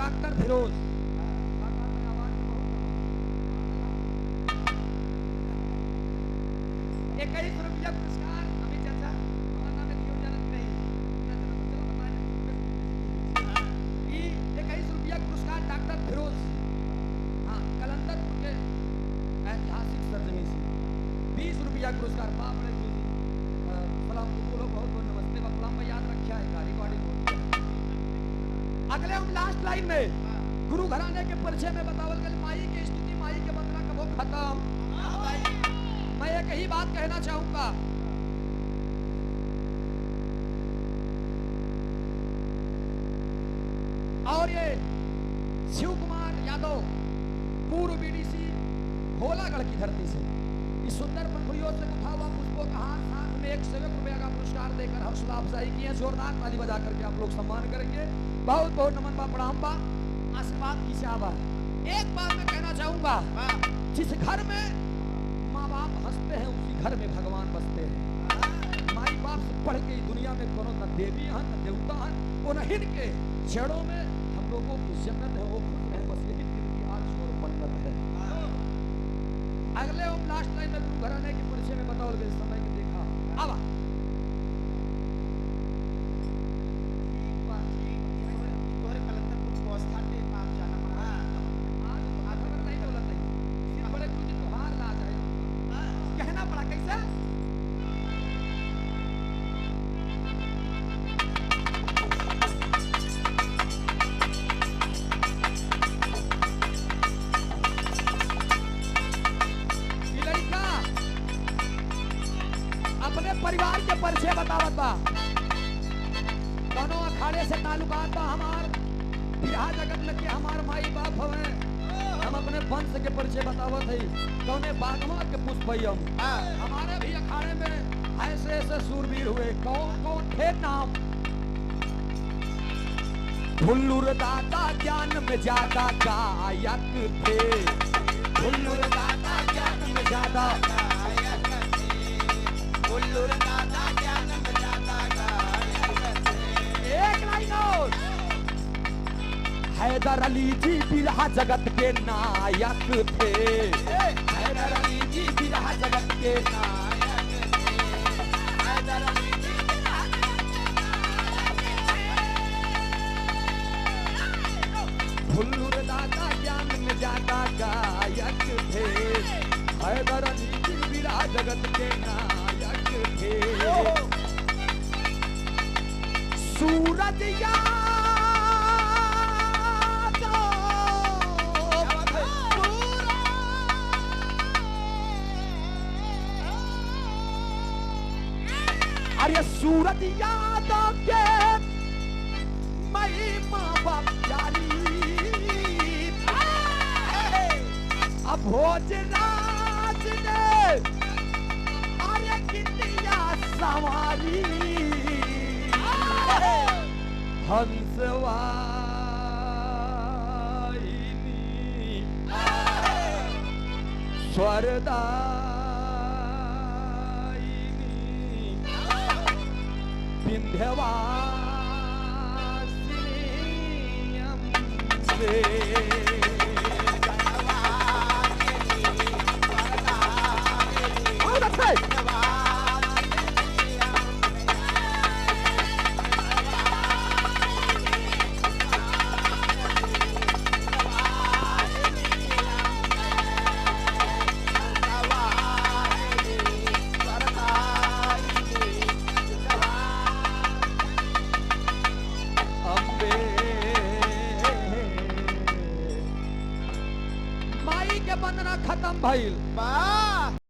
Doctor Firoz. ₹21 पुरस्कार हमें चाचा हमारा नाम है क्यों जानत नहीं कि ₹21 पुरस्कार डॉक्टर फिरोज, हाँ कलंदरपुर के ऐतिहासिक सरजमी से। ₹20 पुरस्कार बाप रे गुरु जी सलाम बोलो, बहुत बहुत नमस्ते बकलाम में याद रखा है का रिकॉर्डिंग होती है। अगले हम लास्ट लाइन में गुरु घराने के परिचय में बतावल गल माई की स्तुति माई के वंदना कबो खत्म। मैं एक ही बात कहना चाहूंगा, और ये शिव कुमार यादव पूर्व बीडीसी होलागढ़ की धरती से इस सुंदर पंखुड़ियों से उठा हुआ पुष्पों का हाथ साथ में ₹100 का पुरस्कार देकर हौसला अफजाई की है। जोरदार ताली बजा करके आप लोग सम्मान करेंगे। बहुत बहुत नमन बा, प्रणाम बा, आशीर्वाद की चाह बा। एक बात मैं कहना चाहूंगा, जिस घर में माँ बाप हंसते हैं उसी घर में भगवान बसते हैं। माई बाप से पढ़ के दुनिया में कोनो न देवी हैं न देवता हैं, उन्हीं के जड़ों में हम लोगों की जन्नत है, वो खुश है, बस यही दिल की आरज़ू और मन्नत है। अगले हम लास्ट लाइन में गुरु घराने के परिचय में बताओ गए समय के देखा अब परिवार के परिचय बतावत बा, दोनों अखाड़े से ताल्लुकात बा हमार, बिरहा जगत में के हमार माई बाप हवे। हम अपने वंश के परिचय बतावत है, कौने बागवा के पुष्प हम हमारे भी अखाड़े में ऐसे ऐसे सूरवीर हुए। कौन कौन थे नाम? भुल्लुर दाता ज्ञान में ज्यादा गायक थे, भुल्लुर दाता ज्ञान में ज्यादा एक लाइन और। हैदर अली जी बिरहा जगत के नायक थे, हैदर अली जी बिरहा जगत के नायक थे, हैदर अली जी भुल्लुर दाता ज्ञान में ज्यादा गायक थे, हैदर अली जी बिरहा जगत के नायक थे। सूरज यादव अरे सूरज यादव के मई माँ बाप जानी, अब भोजराज ने अरे कितिया सवारी, हंसवाहिनी स्वरदायिनी विंध्यवासिनी अम्बे। माई के बंदना खत्म भइल।